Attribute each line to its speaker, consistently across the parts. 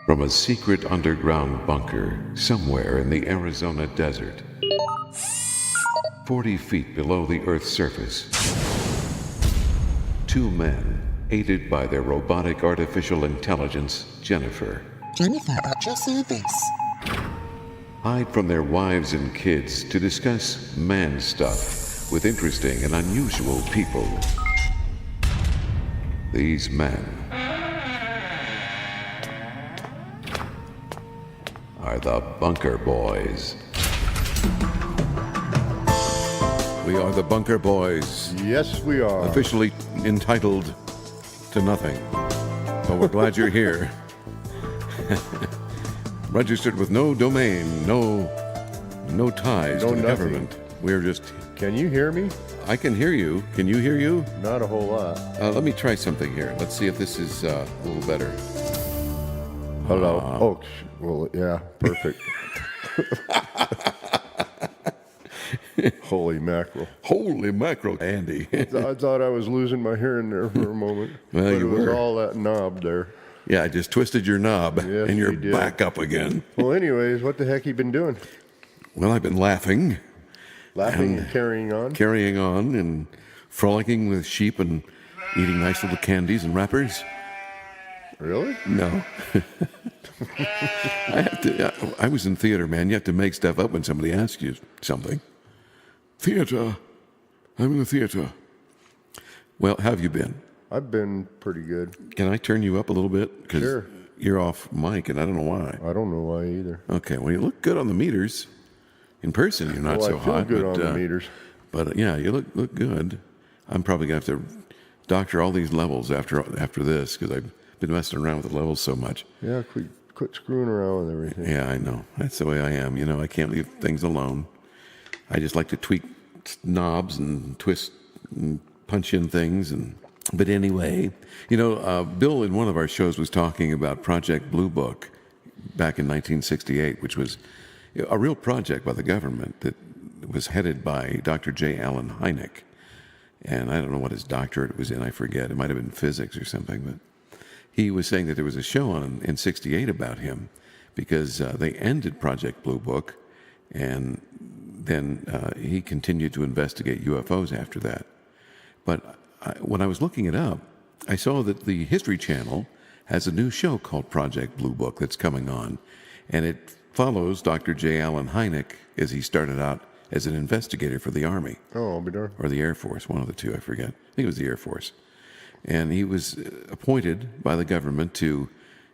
Speaker 1: from a secret underground bunker somewhere in the Arizona desert, 40 feet below the Earth's surface, two men, aided by their robotic artificial intelligence, Jennifer,
Speaker 2: Jennifer at your service.
Speaker 1: hide from their wives and kids to discuss man stuff with interesting and unusual people. These men are the Bunker Boys. We are the Bunker Boys,
Speaker 3: Yes, we are.
Speaker 1: officially entitled to nothing. But we're glad you're here. Registered with no domain, no ties
Speaker 3: No
Speaker 1: to the
Speaker 3: nothing.
Speaker 1: government. We're just,
Speaker 3: Can you hear me?
Speaker 1: I can hear you. Can you hear you?
Speaker 3: Not a whole lot.
Speaker 1: Let me try something here. Let's see if this is a little better.
Speaker 3: Hello. Well, yeah, perfect. Holy mackerel.
Speaker 1: Holy mackerel, Andy.
Speaker 3: I thought I was losing my hearing there for a moment.
Speaker 1: Well,
Speaker 3: but
Speaker 1: you
Speaker 3: it was
Speaker 1: were.
Speaker 3: all that knob there.
Speaker 1: Yeah, I just twisted your knob,
Speaker 3: Yes,
Speaker 1: and you're
Speaker 3: you did.
Speaker 1: back up again.
Speaker 3: Well, anyways, what the heck you been doing?
Speaker 1: Well, I've been laughing,
Speaker 3: Laughing and carrying on?
Speaker 1: carrying on, and frolicking with sheep and eating nice little candies and wrappers.
Speaker 3: Really?
Speaker 1: No. I was in theater, man. You have to make stuff up when somebody asks you something. Theater. I'm in the theater. Well, how have you been?
Speaker 3: I've been pretty good.
Speaker 1: Can I turn you up a little bit? 'Cause
Speaker 3: Sure.
Speaker 1: you're off mic, and I don't know why.
Speaker 3: I don't know why either.
Speaker 1: Okay, well, you look good on the meters. In person, you're not
Speaker 3: Well,
Speaker 1: so
Speaker 3: I feel
Speaker 1: hot.
Speaker 3: good
Speaker 1: but,
Speaker 3: on the meters.
Speaker 1: But yeah, you look good. I'm probably going to have to doctor all these levels after this because I've been messing around with the levels so much.
Speaker 3: Yeah, quit screwing around with everything.
Speaker 1: Yeah, I know. That's the way I am. You know, I can't leave things alone. I just like to tweak knobs and twist and punch in things. But anyway, you know, Bill in one of our shows was talking about Project Blue Book back in 1968, which was a real project by the government that was headed by Dr. J. Allen Hynek. And I don't know what his doctorate was in. I forget. It might have been physics or something. But he was saying that there was a show on in '68 about him because they ended Project Blue Book, and then he continued to investigate UFOs after that. But when I was looking it up, I saw that the History Channel has a new show called Project Blue Book that's coming on, and it follows Dr. J. Allen Hynek as he started out as an investigator for the Army.
Speaker 3: Oh, I'll be darned.
Speaker 1: Or the Air Force, one of the two, I forget. I think it was the Air Force. And he was appointed by the government to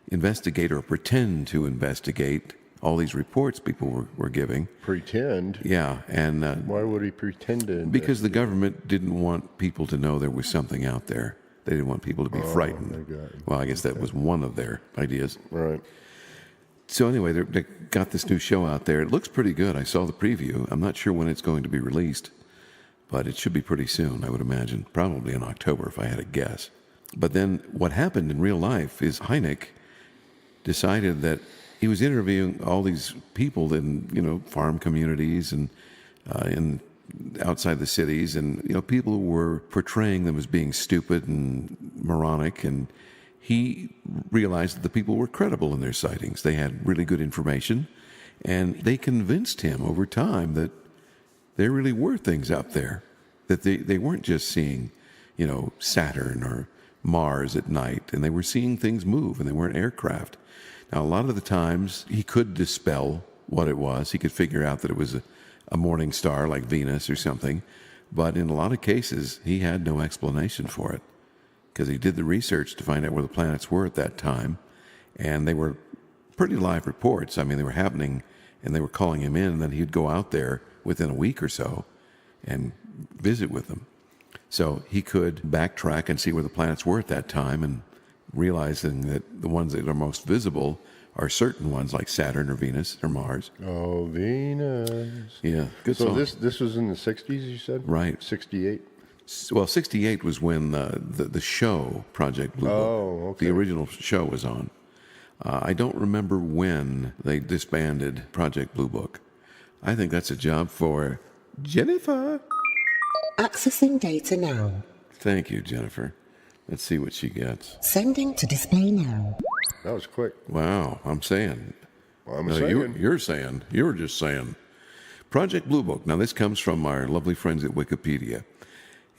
Speaker 1: investigate or pretend to investigate all these reports people were giving.
Speaker 3: Pretend?
Speaker 1: Yeah, and
Speaker 3: Why would he pretend to?
Speaker 1: because the government didn't want people to know there was something out there. They didn't want people to be frightened.
Speaker 3: I got it.
Speaker 1: Well, I guess that was one of their ideas.
Speaker 3: Right.
Speaker 1: So anyway, they got this new show out there. It looks pretty good. I saw the preview. I'm not sure when it's going to be released, but it should be pretty soon, I would imagine. Probably in October, if I had to guess. But then what happened in real life is Hynek decided that he was interviewing all these people in, you know, farm communities and in outside the cities, and, you know, people who were portraying them as being stupid and moronic, and he realized that the people were credible in their sightings. They had really good information, and they convinced him over time that there really were things out there, that they weren't just seeing, you know, Saturn or Mars at night, and they were seeing things move, and they weren't aircraft. Now, a lot of the times, he could dispel what it was. He could figure out that it was a morning star like Venus or something, but in a lot of cases, he had no explanation for it, because he did the research to find out where the planets were at that time, and they were pretty live reports. I mean, they were happening, and they were calling him in, and then he'd go out there within a week or so and visit with them. So he could backtrack and see where the planets were at that time, and realizing that the ones that are most visible are certain ones like Saturn or Venus or Mars.
Speaker 3: Oh, Venus.
Speaker 1: Yeah, good
Speaker 3: So
Speaker 1: song.
Speaker 3: this was in the 60s, you said?
Speaker 1: Right.
Speaker 3: 68?
Speaker 1: Well, '68 was when the show Project Blue Book,
Speaker 3: Oh, okay.
Speaker 1: the original show, was on. I don't remember when they disbanded Project Blue Book. I think that's a job for Jennifer.
Speaker 2: Accessing data now.
Speaker 1: Thank you, Jennifer. Let's see what she gets.
Speaker 2: Sending to display now.
Speaker 3: That was quick.
Speaker 1: Wow, I'm saying.
Speaker 3: Well, I'm
Speaker 1: No,
Speaker 3: saying.
Speaker 1: you're saying. You were just saying. Project Blue Book. Now, this comes from our lovely friends at Wikipedia.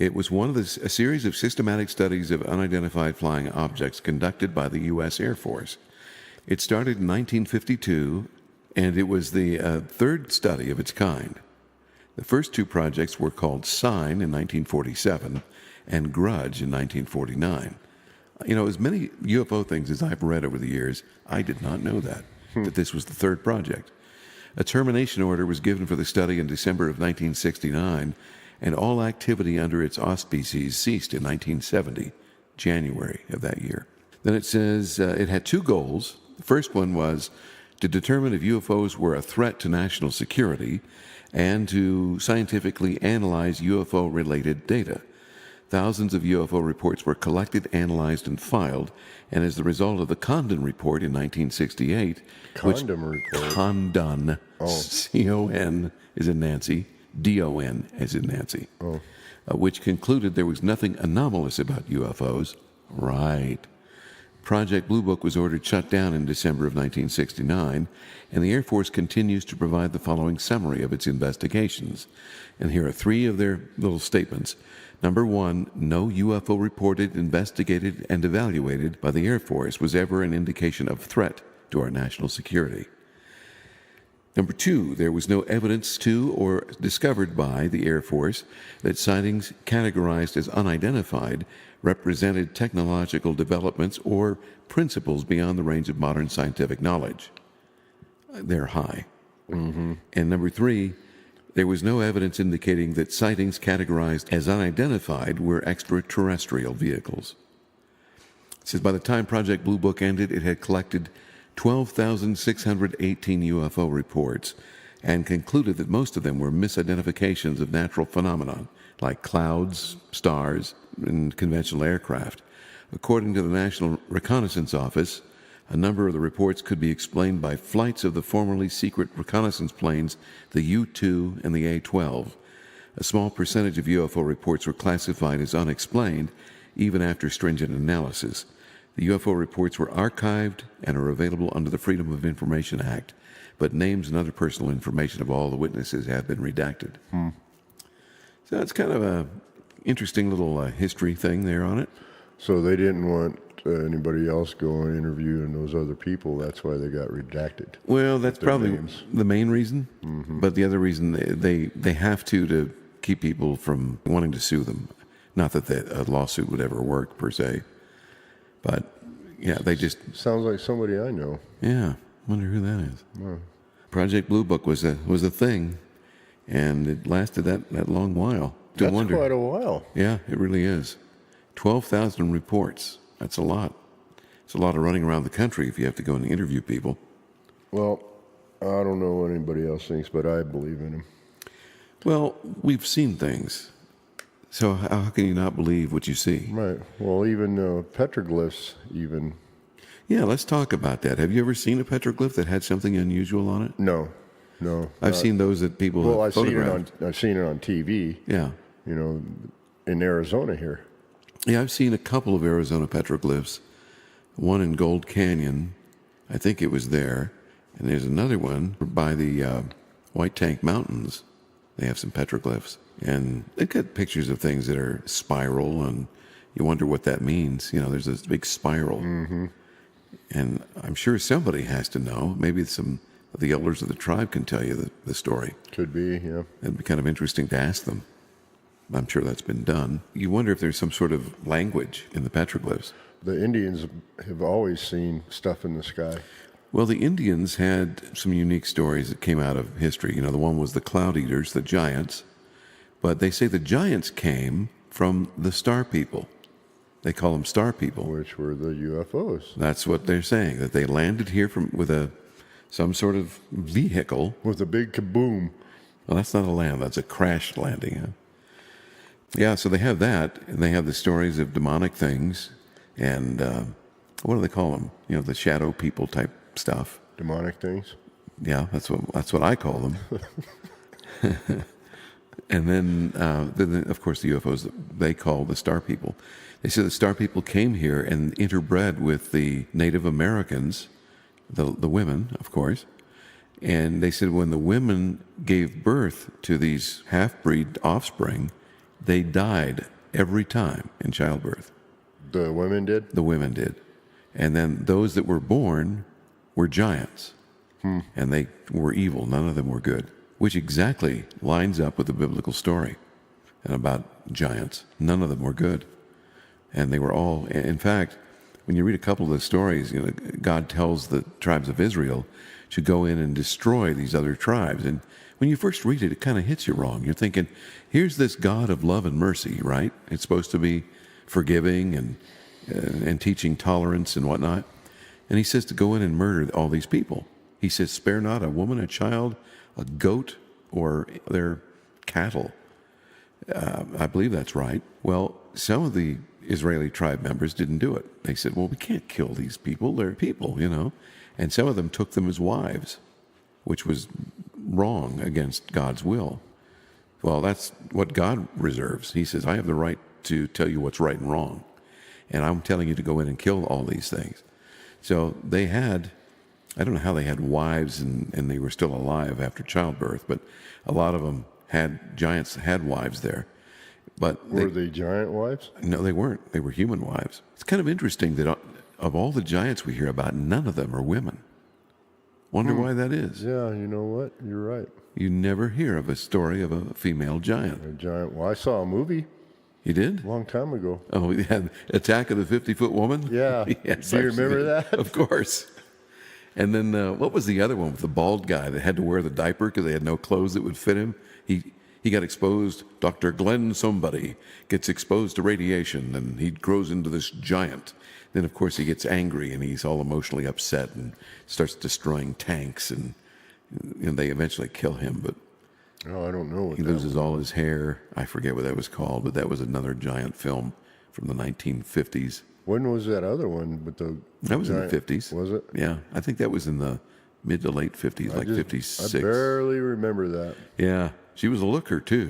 Speaker 1: It was one of a series of systematic studies of unidentified flying objects conducted by the U.S. Air Force. It started in 1952, and it was the third study of its kind. The first two projects were called Sign in 1947 and Grudge in 1949. You know, as many UFO things as I've read over the years, I did not know that this was the third project. A termination order was given for the study in December of 1969, and all activity under its auspices ceased in 1970, January of that year. Then it says it had two goals. The first one was to determine if UFOs were a threat to national security and to scientifically analyze UFO-related data. Thousands of UFO reports were collected, analyzed, and filed, and as the result of the Condon Report in 1968,
Speaker 3: Condom report.
Speaker 1: Condon, C-O-N as in Nancy, D-O-N as in Nancy, which concluded there was nothing anomalous about UFOs. Right. Project Blue Book was ordered shut down in December of 1969, and the Air Force continues to provide the following summary of its investigations. And here are three of their little statements. Number one, no UFO reported, investigated, and evaluated by the Air Force was ever an indication of threat to our national security. Number two, there was no evidence to or discovered by the Air Force that sightings categorized as unidentified represented technological developments or principles beyond the range of modern scientific knowledge. They're high. Mm-hmm. And number three, there was no evidence indicating that sightings categorized as unidentified were extraterrestrial vehicles. It says by the time Project Blue Book ended, it had collected 12,618 UFO reports and concluded that most of them were misidentifications of natural phenomena like clouds, stars, and conventional aircraft. According to the National Reconnaissance Office, a number of the reports could be explained by flights of the formerly secret reconnaissance planes, the U-2 and the A-12. A small percentage of UFO reports were classified as unexplained, even after stringent analysis. The UFO reports were archived and are available under the Freedom of Information Act, but names and other personal information of all the witnesses have been redacted. So it's kind of a interesting little history thing there on it.
Speaker 3: So they didn't want anybody else going interviewing those other people. That's why they got redacted.
Speaker 1: Well, that's
Speaker 3: Their
Speaker 1: probably
Speaker 3: names.
Speaker 1: the main reason. But the other reason they have to keep people from wanting to sue them. Not that a lawsuit would ever work per se, but yeah, they just
Speaker 3: Sounds like somebody I know.
Speaker 1: Wonder who that is. Project Blue Book was a thing, and it lasted that long while.
Speaker 3: That's quite a while.
Speaker 1: Yeah, it really is. 12,000 reports. That's a lot. It's a lot of running around the country if you have to go and interview people.
Speaker 3: Well, I don't know what anybody else thinks, but I believe in him.
Speaker 1: Well, we've seen things. So how can you not believe what you see?
Speaker 3: Right. Well, even petroglyphs, even.
Speaker 1: Yeah, let's talk about that. Have you ever seen a petroglyph that had something unusual on it?
Speaker 3: No.
Speaker 1: I've seen those that people
Speaker 3: Well,
Speaker 1: have
Speaker 3: I've seen
Speaker 1: photographed.
Speaker 3: it on TV.
Speaker 1: Yeah.
Speaker 3: You know, in Arizona here.
Speaker 1: Yeah, I've seen a couple of Arizona petroglyphs. One in Gold Canyon. I think it was there. And there's another one by the White Tank Mountains. They have some petroglyphs. And they've got pictures of things that are spiral, and you wonder what that means. You know, there's this big spiral. Mm-hmm. And I'm sure somebody has to know. Maybe some of the elders of the tribe can tell you the story.
Speaker 3: Could be, yeah.
Speaker 1: It'd be kind of interesting to ask them. I'm sure that's been done. You wonder if there's some sort of language in the petroglyphs.
Speaker 3: The Indians have always seen stuff in the sky.
Speaker 1: Well, the Indians had some unique stories that came out of history. You know, the one was the Cloud Eaters, the giants. But they say the giants came from the star people. They call them star people.
Speaker 3: Which were the UFOs.
Speaker 1: That's what they're saying, that they landed here with some sort of vehicle.
Speaker 3: With a big kaboom.
Speaker 1: Well, that's not a land. That's a crash landing. Huh? Yeah, so they have that, and they have the stories of demonic things, and what do they call them? You know, the shadow people type stuff.
Speaker 3: Demonic things.
Speaker 1: Yeah, that's what I call them. And then, of course, the UFOs they call the Star People. They said the Star People came here and interbred with the Native Americans, the women, of course. And they said when the women gave birth to these half-breed offspring, they died every time in childbirth.
Speaker 3: The women did?
Speaker 1: The women did. And then those that were born were giants. And they were evil. None of them were good, which exactly lines up with the biblical story and about giants. None of them were good. And they were all, in fact, when you read a couple of the stories, you know, God tells the tribes of Israel to go in and destroy these other tribes. And when you first read it, it kind of hits you wrong. You're thinking, here's this God of love and mercy, right? It's supposed to be forgiving and teaching tolerance and whatnot. And he says to go in and murder all these people. He says, spare not a woman, a child, a goat, or their cattle. I believe that's right. Well, some of the Israeli tribe members didn't do it. They said, well, we can't kill these people. They're people, you know. And some of them took them as wives, which was wrong against God's will. Well, that's what God reserves. He says, I have the right to tell you what's right and wrong. And I'm telling you to go in and kill all these things. So they had, I don't know how they had wives and they were still alive after childbirth, but a lot of them giants had wives there. But
Speaker 3: Were they giant wives?
Speaker 1: No, they weren't. They were human wives. It's kind of interesting that of all the giants we hear about, none of them are women. Wonder why that is.
Speaker 3: Yeah, you know what? You're right.
Speaker 1: You never hear of a story of a female giant.
Speaker 3: A giant. Well, I saw a movie
Speaker 1: You did?
Speaker 3: a long time ago.
Speaker 1: Oh, yeah. Attack of the 50-Foot Woman?
Speaker 3: Yeah.
Speaker 1: Yes,
Speaker 3: Do you
Speaker 1: I've
Speaker 3: remember
Speaker 1: seen it.
Speaker 3: that?
Speaker 1: Of course. And then what was the other one with the bald guy that had to wear the diaper because they had no clothes that would fit him? He got exposed. Dr. Glenn somebody gets exposed to radiation and he grows into this giant. Then, of course, he gets angry and he's all emotionally upset and starts destroying tanks and they eventually kill him. But
Speaker 3: Oh, I don't know what
Speaker 1: he
Speaker 3: that was.
Speaker 1: loses all his hair. I forget what that was called, but that was another giant film from the 1950s.
Speaker 3: When was that other one with the
Speaker 1: That was
Speaker 3: giant,
Speaker 1: in the 50s.
Speaker 3: Was it?
Speaker 1: Yeah, I think that was in the mid to late 50s, like 56.
Speaker 3: I barely remember that.
Speaker 1: Yeah, she was a looker too.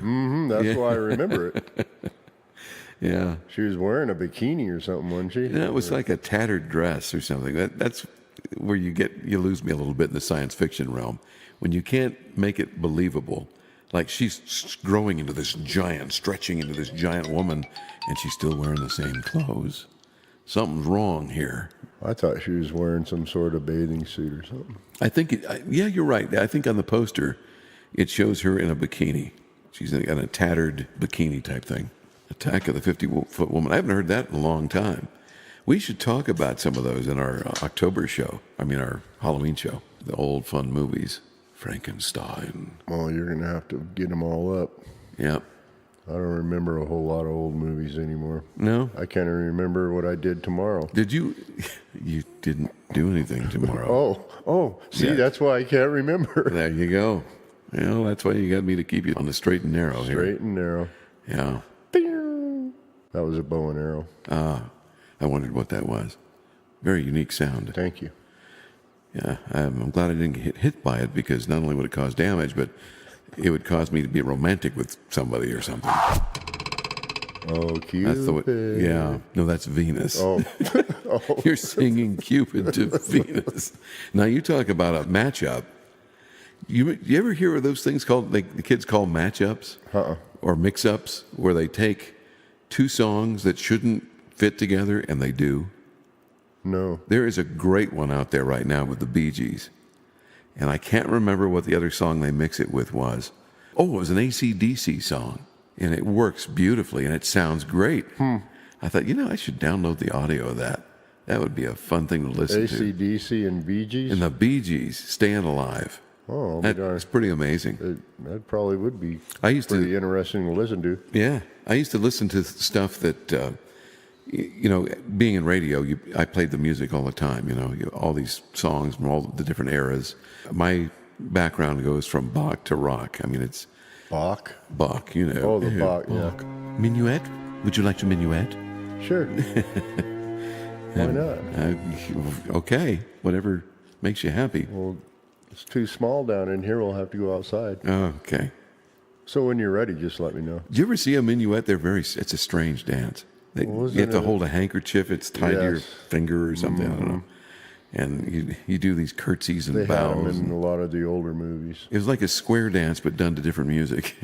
Speaker 3: That's why I remember it.
Speaker 1: Yeah,
Speaker 3: She was wearing a bikini or something, wasn't she?
Speaker 1: it was like a tattered dress or something. That's where you lose me a little bit in the science fiction realm when you can't make it believable. Like she's growing into this giant, stretching into this giant woman, and she's still wearing the same clothes. Something's wrong here.
Speaker 3: I thought she was wearing some sort of bathing suit or something.
Speaker 1: I think, yeah, you're right. I think on the poster, it shows her in a bikini. She's in a tattered bikini type thing. Attack of the 50-Foot Woman. I haven't heard that in a long time. We should talk about some of those in our October show. Our Halloween show. The old fun movies. Frankenstein.
Speaker 3: Well, you're going to have to get them all up.
Speaker 1: Yeah.
Speaker 3: I don't remember a whole lot of old movies anymore.
Speaker 1: No?
Speaker 3: I can't even remember what I did tomorrow.
Speaker 1: Did you? You didn't do anything tomorrow.
Speaker 3: See,
Speaker 1: Yeah.
Speaker 3: that's why I can't remember.
Speaker 1: There you go. Well, that's why you got me to keep you on the straight and narrow here.
Speaker 3: Straight and narrow.
Speaker 1: Yeah.
Speaker 3: That was a bow and arrow.
Speaker 1: I wondered what that was. Very unique sound.
Speaker 3: Thank you.
Speaker 1: Yeah, I'm glad I didn't get hit by it because not only would it cause damage, but it would cause me to be romantic with somebody or something.
Speaker 3: Oh, Cupid.
Speaker 1: That's the way. Yeah, no, that's Venus.
Speaker 3: Oh.
Speaker 1: You're singing Cupid to Venus. Now you talk about a matchup. You ever hear of those things called the kids call matchups or mix-ups, where they take two songs that shouldn't fit together and they do?
Speaker 3: No.
Speaker 1: There is a great one out there right now with the Bee Gees. And I can't remember what the other song they mix it with was. Oh, it was an AC/DC song. And it works beautifully and it sounds great. I thought, I should download the audio of that. That would be a fun thing to listen to.
Speaker 3: AC/DC and Bee Gees?
Speaker 1: And the Bee Gees, Staying Alive.
Speaker 3: Oh, I'll be darned.
Speaker 1: That's pretty amazing.
Speaker 3: That probably would be
Speaker 1: I used
Speaker 3: pretty
Speaker 1: to,
Speaker 3: interesting to listen to.
Speaker 1: yeah, I used to listen to stuff that, being in radio, I played the music all the time, all these songs from all the different eras. My background goes from Bach to rock. It's
Speaker 3: Bach?
Speaker 1: Bach,
Speaker 3: Oh, the Bach, yeah.
Speaker 1: Minuet? Would you like to minuet?
Speaker 3: Sure. Why not?
Speaker 1: Okay, whatever makes you happy.
Speaker 3: Well, it's too small down in here. We'll have to go outside.
Speaker 1: Oh, okay.
Speaker 3: So when you're ready, just let me know.
Speaker 1: Do you ever see a minuet? It's a strange dance. You have to hold a handkerchief. It's tied to your
Speaker 3: Yes.
Speaker 1: finger or something. I don't know. And you do these curtsies and
Speaker 3: They have them
Speaker 1: bows.
Speaker 3: in a lot of the older movies.
Speaker 1: It was like a square dance, but done to different music.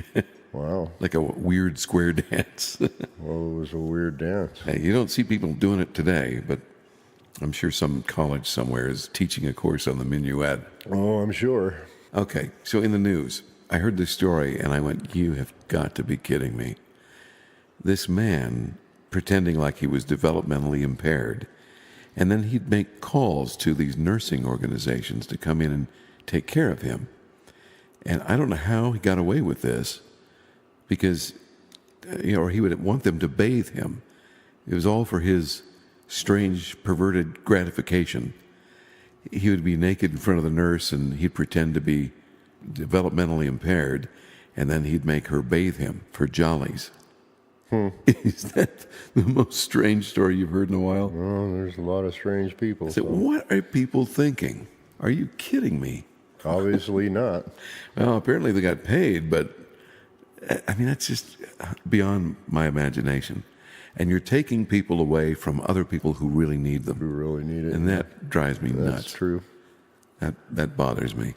Speaker 3: Wow.
Speaker 1: Like a weird square dance.
Speaker 3: Well, it was a weird dance.
Speaker 1: Hey, you don't see people doing it today, but I'm sure some college somewhere is teaching a course on the minuet.
Speaker 3: Oh, I'm sure.
Speaker 1: Okay, so in the news, I heard this story and I went, you have got to be kidding me. This man pretending like he was developmentally impaired, and then he'd make calls to these nursing organizations to come in and take care of him. And I don't know how he got away with this, because, or he would want them to bathe him. It was all for his strange, perverted gratification. He would be naked in front of the nurse and he'd pretend to be developmentally impaired, and then he'd make her bathe him for jollies. Is that the most strange story you've heard in a while?
Speaker 3: Oh, there's a lot of strange people.
Speaker 1: So what are people thinking? Are you kidding me?
Speaker 3: Obviously not.
Speaker 1: Well, apparently they got paid, but I mean, that's just beyond my imagination. And you're taking people away from other people who really need
Speaker 3: We
Speaker 1: them.
Speaker 3: really need it.
Speaker 1: And that drives me
Speaker 3: That's
Speaker 1: nuts.
Speaker 3: true.
Speaker 1: That bothers me.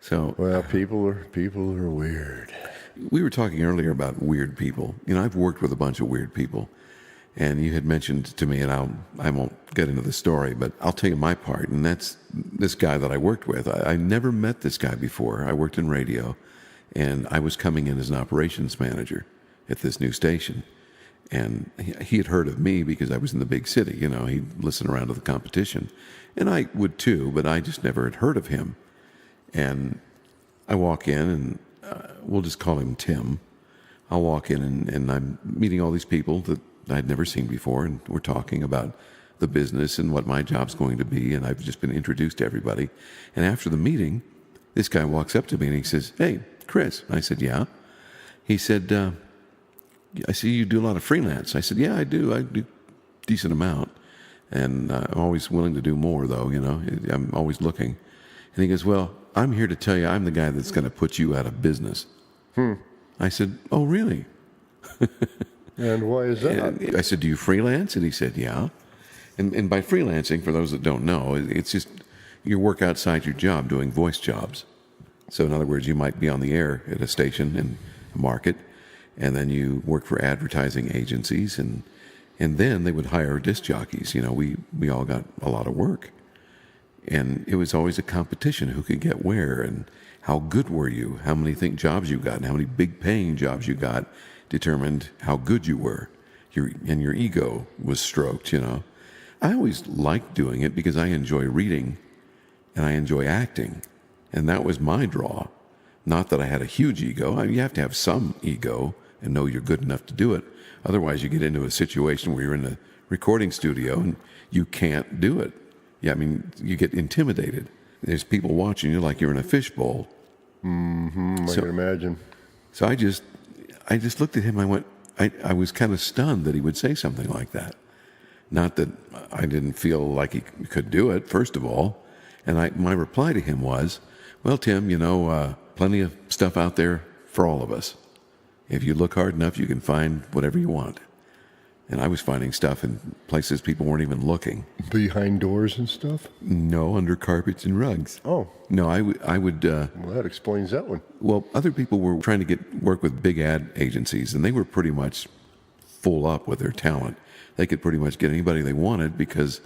Speaker 1: So
Speaker 3: Well, people are weird.
Speaker 1: we were talking earlier about weird people. You know, I've worked with a bunch of weird people. And you had mentioned to me, and I won't get into the story, but I'll tell you my part. And that's this guy that I worked with. I never met this guy before. I worked in radio, and I was coming in as an operations manager at this new station. And he had heard of me because I was in the big city. You know, he'd listen around to the competition. And I would too, but I just never had heard of him. And I walk in, and we'll just call him Tim. I'll walk in, and I'm meeting all these people that I'd never seen before, and we're talking about the business and what my job's going to be, and I've just been introduced to everybody. And after the meeting, this guy walks up to me and he says, "Hey, Chris." I said, "Yeah." He said, "I see you do a lot of freelance." I said, "Yeah, I do. I do a decent amount, and I'm always willing to do more, though. You know, I'm always looking." And he goes, "Well, I'm here to tell you I'm the guy that's going to put you out of business." I said, "Oh, really?"
Speaker 3: And why is that?
Speaker 1: And I said, "Do you freelance?" And he said, "Yeah." And by freelancing, for those that don't know, it's just you work outside your job doing voice jobs. So in other words, you might be on the air at a station in a market, and then you work for advertising agencies, and then they would hire disc jockeys. You know, we all got a lot of work. And it was always a competition, who could get where, and how good were you, how many jobs you got, and how many big paying jobs you got determined how good you were. Your ego was stroked, you know. I always liked doing it because I enjoy reading and I enjoy acting. And that was my draw. Not that I had a huge ego. I mean, you have to have some ego and know you're good enough to do it. Otherwise, you get into a situation where you're in a recording studio and you can't do it. Yeah, I mean, you get intimidated. There's people watching you like you're in a fishbowl.
Speaker 3: I
Speaker 1: So-
Speaker 3: can imagine.
Speaker 1: So I just looked at him. I was kind of stunned that he would say something like that. Not that I didn't feel like he could do it, first of all. And my reply to him was, "Well, Tim, you know, plenty of stuff out there for all of us. If you look hard enough, you can find whatever you want." And I was finding stuff in places people weren't even looking.
Speaker 3: Behind doors and stuff?
Speaker 1: No, under carpets and rugs.
Speaker 3: Oh,
Speaker 1: No, I would.
Speaker 3: well, that explains that one.
Speaker 1: Well, other people were trying to work with big ad agencies, and they were pretty much full up with their talent. They could pretty much get anybody they wanted because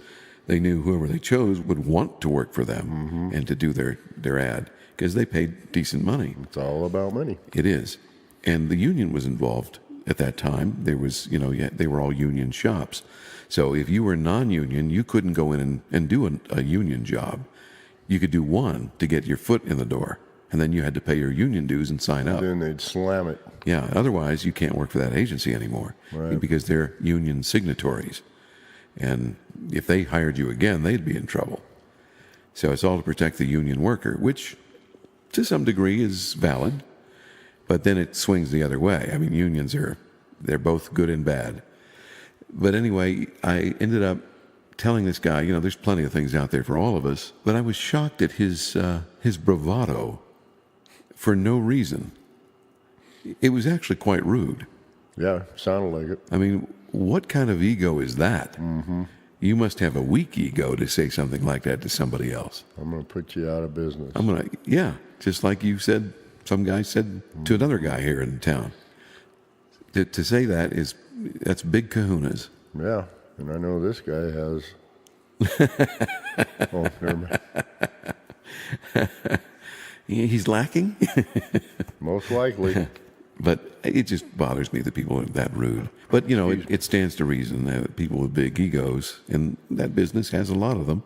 Speaker 1: they knew whoever they chose would want to work for them and to do their ad because they paid decent money.
Speaker 3: It's all about money.
Speaker 1: It is. And the union was involved at that time. There was, you know, they were all union shops. So if you were non-union, you couldn't go in and do a union job. You could do one to get your foot in the door, and then you had to pay your union dues and sign up.
Speaker 3: Then they'd slam it.
Speaker 1: Yeah, otherwise you can't work for that agency anymore
Speaker 3: Right.
Speaker 1: because they're union signatories. And if they hired you again, they'd be in trouble. So it's all to protect the union worker, which to some degree is valid, but then it swings the other way. I mean, unions they're both good and bad. But anyway, I ended up telling this guy, you know, there's plenty of things out there for all of us, but I was shocked at his bravado for no reason. it was actually quite rude.
Speaker 3: Yeah, sounded like it.
Speaker 1: I mean, what kind of ego is that? Mm-hmm. You must have a weak ego to say something like that to somebody else.
Speaker 3: I'm going to put you out of business.
Speaker 1: Yeah, just like you said, some guy said to another guy here in town. To say that's big kahunas.
Speaker 3: Yeah, and I know this guy has. Oh, never mind.
Speaker 1: He's lacking?
Speaker 3: Most likely.
Speaker 1: But it just bothers me that people are that rude. But, it stands to reason that people with big egos, and that business has a lot of them.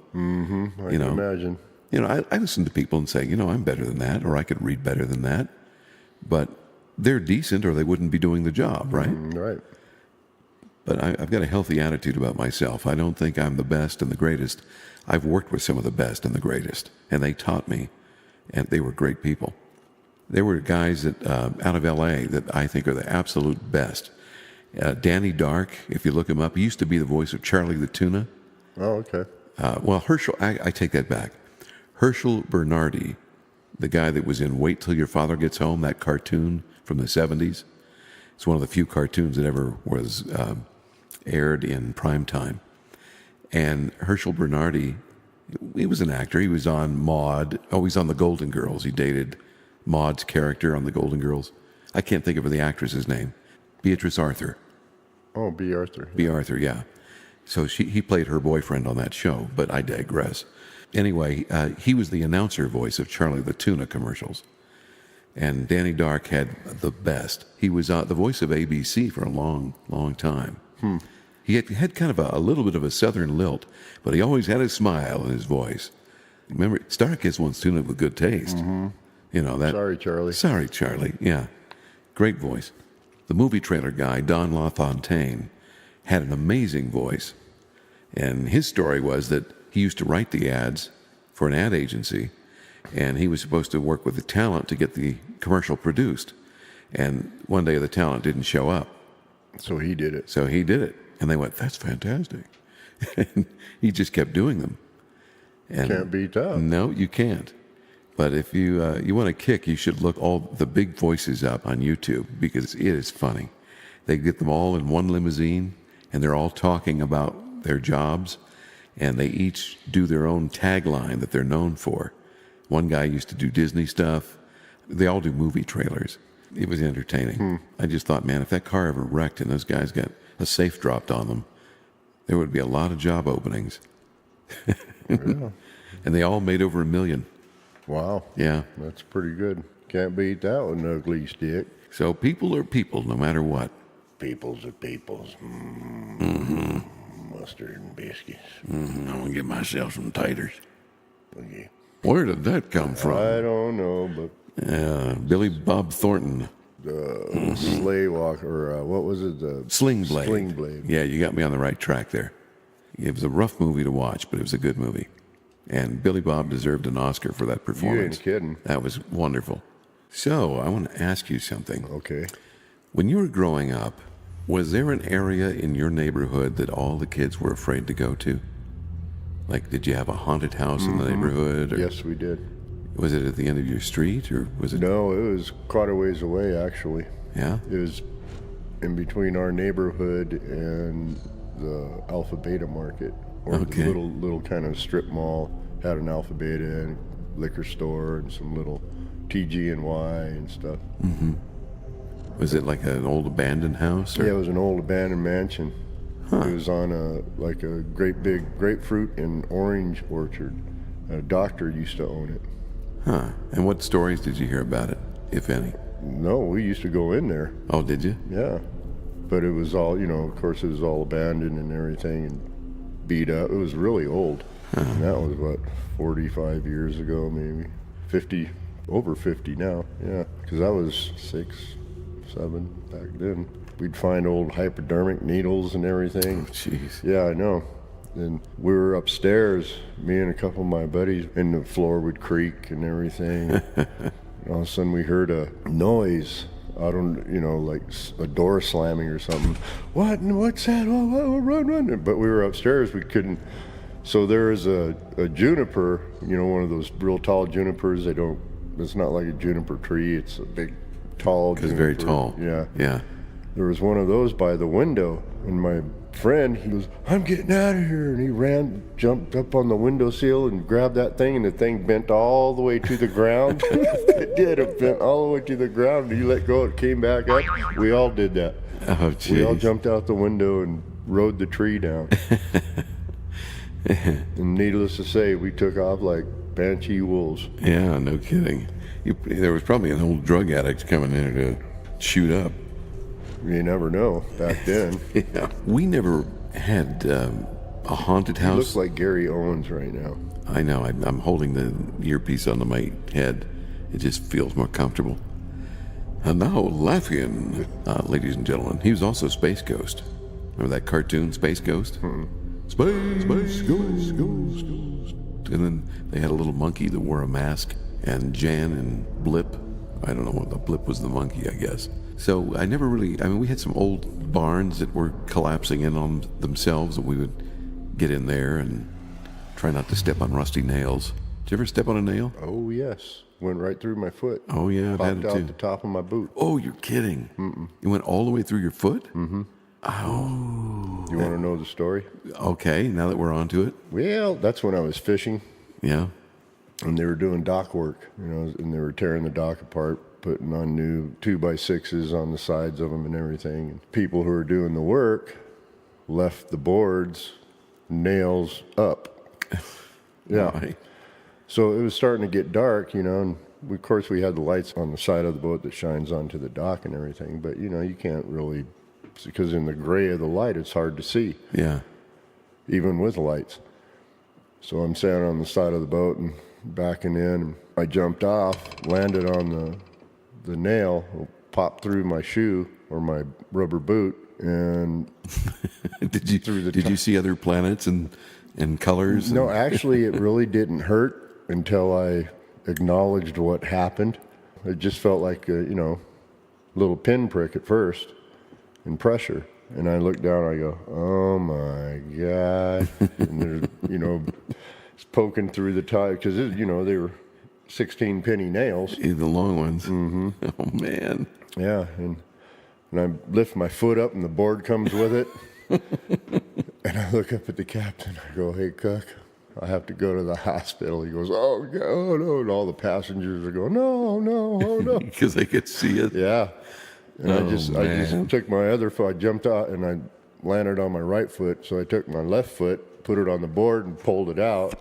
Speaker 3: I can imagine.
Speaker 1: I listen to people and say, I'm better than that, or I could read better than that. But they're decent, or they wouldn't be doing the job, right?
Speaker 3: Right.
Speaker 1: But I've got a healthy attitude about myself. I don't think I'm the best and the greatest. I've worked with some of the best and the greatest, and they taught me, and they were great people. There were guys out of L.A. that I think are the absolute best. Danny Dark, if you look him up, he used to be the voice of Charlie the Tuna.
Speaker 3: Oh, okay.
Speaker 1: Well, Herschel, I take that back. Herschel Bernardi, the guy that was in Wait Till Your Father Gets Home, that cartoon from the 70s. It's one of the few cartoons that ever was aired in prime time. And Herschel Bernardi, he was an actor. He was on Maude. Oh, he's on The Golden Girls. He dated Maude's character on The Golden Girls. I can't think of the actress's name. Beatrice Arthur.
Speaker 3: Oh, B. Arthur.
Speaker 1: B. Arthur, yeah. So he played her boyfriend on that show, but I digress. Anyway, he was the announcer voice of Charlie the Tuna commercials. And Danny Dark had the best. He was the voice of ABC for a long, long time. He had kind of a little bit of a southern lilt, but he always had a smile in his voice. Remember, Starkist once tuned it with good taste. That.
Speaker 3: Sorry, Charlie.
Speaker 1: Sorry, Charlie. Yeah, great voice. The movie trailer guy, Don LaFontaine, had an amazing voice. And his story was that he used to write the ads for an ad agency, and he was supposed to work with the talent to get the commercial produced. And one day the talent didn't show up.
Speaker 3: So he did it.
Speaker 1: So he did it. And they went, that's fantastic. And he just kept doing them. And
Speaker 3: Can't beat that.
Speaker 1: No, you can't. But if you want a kick, you should look all the big voices up on YouTube, because it is funny. They get them all in one limousine, and they're all talking about their jobs, and they each do their own tagline that they're known for. One guy used to do Disney stuff. They all do movie trailers. It was entertaining. I just thought, man, if that car ever wrecked and those guys got a safe dropped on them, there would be a lot of job openings.
Speaker 3: Yeah.
Speaker 1: And they all made over $1 million.
Speaker 3: Wow.
Speaker 1: Yeah.
Speaker 3: That's pretty good. Can't beat that with an ugly stick.
Speaker 1: So people are people, no matter what.
Speaker 3: Peoples are peoples. Mustard and biscuits.
Speaker 1: I'm going to get myself some taters.
Speaker 3: Okay.
Speaker 1: Where did that come from?
Speaker 3: I don't know, but
Speaker 1: Billy Bob Thornton.
Speaker 3: the sleigh walk, or what was it? The
Speaker 1: Sling Blade.
Speaker 3: Sling Blade.
Speaker 1: Yeah, you got me on the right track there. It was a rough movie to watch, but it was a good movie. And Billy Bob deserved an Oscar for that performance.
Speaker 3: ain't kidding.
Speaker 1: That was wonderful. So, I want to ask you something.
Speaker 3: Okay.
Speaker 1: When you were growing up, was there an area in your neighborhood that all the kids were afraid to go to? Like, did you have a haunted house in the neighborhood? Or
Speaker 3: Yes, we did.
Speaker 1: was it at the end of your street, or was it?
Speaker 3: No, it was quite a ways away, actually.
Speaker 1: Yeah?
Speaker 3: It was in between our neighborhood and the Alpha Beta Market, or
Speaker 1: Okay.
Speaker 3: the little kind of strip mall. Had an Alpha Beta and liquor store and some little TG&Y and stuff.
Speaker 1: Was it like an old abandoned house? Or?
Speaker 3: Yeah, it was an old abandoned mansion. It was on a great big grapefruit and orange orchard. A doctor used to own it.
Speaker 1: Huh. And what stories did you hear about it, if any?
Speaker 3: No, we used to go in there.
Speaker 1: Oh, did you?
Speaker 3: Yeah, but it was all, of course, it was all abandoned and everything and beat up. It was really old. And that was, what, 45 years ago, maybe 50, over 50 now. Yeah, because I was 6, 7 back then. We'd find old hypodermic needles and everything.
Speaker 1: Oh, jeez.
Speaker 3: Yeah, I know. And we were upstairs, me and a couple of my buddies, and the floor would creak and everything. And all of a sudden we heard a noise out on, like a door slamming or something. What's that? Oh, run. But we were upstairs, we couldn't. So there is a juniper, one of those real tall junipers. It's not like a juniper tree, it's a big tall.
Speaker 1: Because very
Speaker 3: juniper.
Speaker 1: tall.
Speaker 3: Yeah.
Speaker 1: Yeah.
Speaker 3: There was one of those by the window, and my friend, he goes, "I'm getting out of here," and he ran, jumped up on the windowsill and grabbed that thing, and the thing bent all the way to the ground. It did. It bent all the way to the ground. He let go. It came back up. We all did that.
Speaker 1: Oh,
Speaker 3: We all
Speaker 1: jeez.
Speaker 3: jumped out the window and rode the tree down. And needless to say, we took off like banshee wolves.
Speaker 1: Yeah, no kidding. There was probably an old drug addict coming in to shoot up.
Speaker 3: You never know back then.
Speaker 1: Yeah. We never had a haunted
Speaker 3: He
Speaker 1: house.
Speaker 3: looks like Gary Owens right now.
Speaker 1: I know. I'm holding the earpiece onto my head. It just feels more comfortable. And now, Lafayette, ladies and gentlemen, he was also Space Ghost. Remember that cartoon, Space Ghost? Space Ghost. And then they had a little monkey that wore a mask, and Jan and Blip. I don't know what the Blip was, the monkey, I guess. So I never really. I mean, we had some old barns that were collapsing in on themselves, and we would get in there and try not to step on rusty nails. Did you ever step on a nail?
Speaker 3: Oh yes, went right through my foot.
Speaker 1: Oh yeah, I've had
Speaker 3: Popped
Speaker 1: it
Speaker 3: out
Speaker 1: too.
Speaker 3: the top of my boot.
Speaker 1: Oh, you're kidding. It went all the way through your foot?
Speaker 3: You want to know the story?
Speaker 1: Okay, now that we're onto it.
Speaker 3: Well, that's when I was fishing,
Speaker 1: Yeah.
Speaker 3: and they were doing dock work, and they were tearing the dock apart, putting on new 2x6s on the sides of them and everything. And people who were doing the work left the boards nails up. Yeah.
Speaker 1: Right.
Speaker 3: So it was starting to get dark, and of course we had the lights on the side of the boat that shines onto the dock and everything, but you can't really, because in the gray of the light it's hard to see,
Speaker 1: Yeah.
Speaker 3: even with lights. So I'm standing on the side of the boat and backing in, and I jumped off, landed on the nail, popped through my shoe or my rubber boot, and
Speaker 1: Did you see other planets and colors?
Speaker 3: no, actually it really didn't hurt until I acknowledged what happened. It just felt like a, little pinprick at first and pressure. And I looked down, I go, "Oh my God." And there's, it's poking through the tie, because, they were 16 penny nails.
Speaker 1: The long ones. Mm-hmm. Oh man.
Speaker 3: Yeah. And I lift my foot up and the board comes with it. And I look up at the captain. I go, "Hey, Cook, I have to go to the hospital." He goes, "Oh, God, oh no." And all the passengers are going, "No, no, oh no."
Speaker 1: Because they could see it.
Speaker 3: Yeah. And I
Speaker 1: Oh,
Speaker 3: just
Speaker 1: man.
Speaker 3: took my other foot. I jumped out and I landed on my right foot. So I took my left foot, put it on the board, and pulled it out.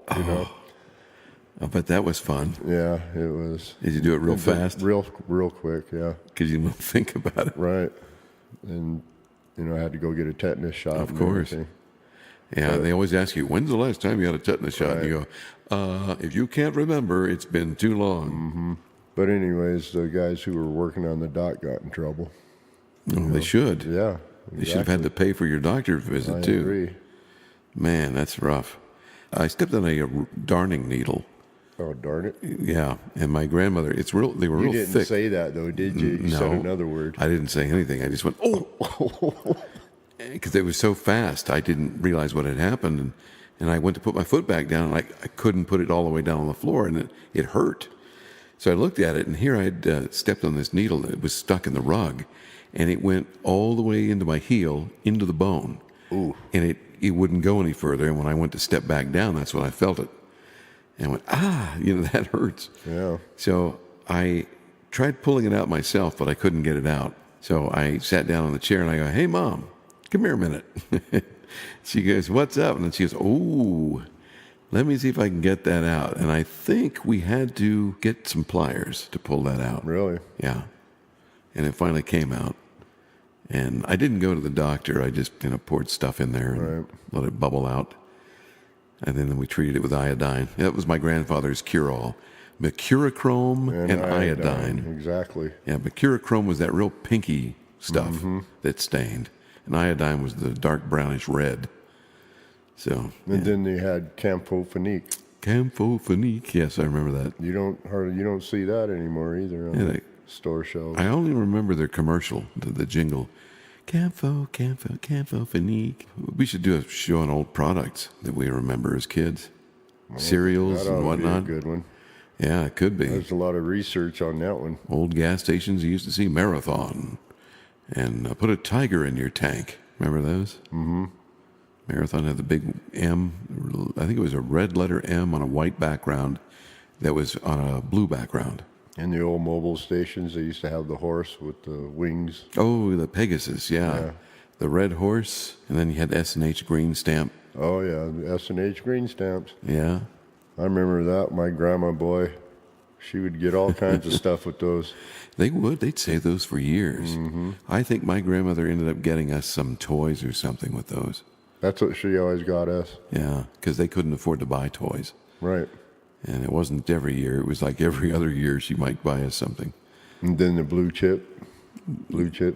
Speaker 1: I bet that was fun.
Speaker 3: Yeah, it was.
Speaker 1: Did you do it real fast?
Speaker 3: Real quick. Yeah.
Speaker 1: Because you don't think about it.
Speaker 3: Right. And I had to go get a tetanus shot.
Speaker 1: Of
Speaker 3: and
Speaker 1: course.
Speaker 3: everything.
Speaker 1: Yeah, they always ask you, when's the last time you had a tetanus shot? And you go, if you can't remember, it's been too long.
Speaker 3: But anyways, the guys who were working on the dock got in trouble.
Speaker 1: Oh, they should.
Speaker 3: Yeah.
Speaker 1: They should have had to pay for your doctor's visit,
Speaker 3: I
Speaker 1: too.
Speaker 3: agree.
Speaker 1: Man, that's rough. I stepped on a darning needle.
Speaker 3: Oh, darn it.
Speaker 1: Yeah, and my grandmother, they were
Speaker 3: You
Speaker 1: real
Speaker 3: didn't
Speaker 1: thick.
Speaker 3: say that, though, did you? You said
Speaker 1: No.
Speaker 3: another word.
Speaker 1: I didn't say anything. I just went, oh. Because it was so fast, I didn't realize what had happened. And I went to put my foot back down, and I couldn't put it all the way down on the floor, and it hurt. So I looked at it, and here I'd stepped on this needle that was stuck in the rug, and it went all the way into my heel, into the bone.
Speaker 3: Ooh.
Speaker 1: And it wouldn't go any further. And when I went to step back down, that's when I felt it. And I went, that hurts.
Speaker 3: Yeah.
Speaker 1: So I tried pulling it out myself, but I couldn't get it out. So I sat down on the chair and I go, "Hey, Mom, come here a minute." She goes, "What's up?" And then she goes, "Oh, let me see if I can get that out." And I think we had to get some pliers to pull that out.
Speaker 3: Really?
Speaker 1: Yeah. And it finally came out. And I didn't go to the doctor. I just, poured stuff in there and let it bubble out. And then we treated it with iodine. That was my grandfather's cure-all. Mercurochrome and iodine.
Speaker 3: Exactly.
Speaker 1: Yeah, mercurochrome was that real pinky stuff that stained. And iodine was the dark brownish red. So,
Speaker 3: And then they had Campho-Phenique.
Speaker 1: Campho-Phenique. Yes, I remember that.
Speaker 3: You don't see that anymore either on the store shelves.
Speaker 1: I only remember their commercial, the jingle. Campho-Phenique. We should do a show on old products that we remember as kids. Cereals
Speaker 3: That ought
Speaker 1: and
Speaker 3: to
Speaker 1: whatnot.
Speaker 3: be a good one.
Speaker 1: Yeah, it could be.
Speaker 3: There's a lot of research on that one.
Speaker 1: Old gas stations, you used to see Marathon and put a tiger in your tank. Remember those? Mm-hmm. Marathon had the big M. I think it was a red letter M on a white background that was on a blue background.
Speaker 3: In the old mobile stations, they used to have the horse with the wings.
Speaker 1: Oh, the Pegasus, yeah. The red horse, and then you had S&H green stamp.
Speaker 3: Oh, yeah, the S&H green stamps.
Speaker 1: Yeah.
Speaker 3: I remember that. My grandma, boy, she would get all kinds of stuff with those.
Speaker 1: They would. They'd say those for years. Mm-hmm. I think my grandmother ended up getting us some toys or something with those.
Speaker 3: That's what she always got us.
Speaker 1: Yeah, because they couldn't afford to buy toys.
Speaker 3: Right.
Speaker 1: And it wasn't every year. It was like every other year she might buy us something.
Speaker 3: And then the blue chip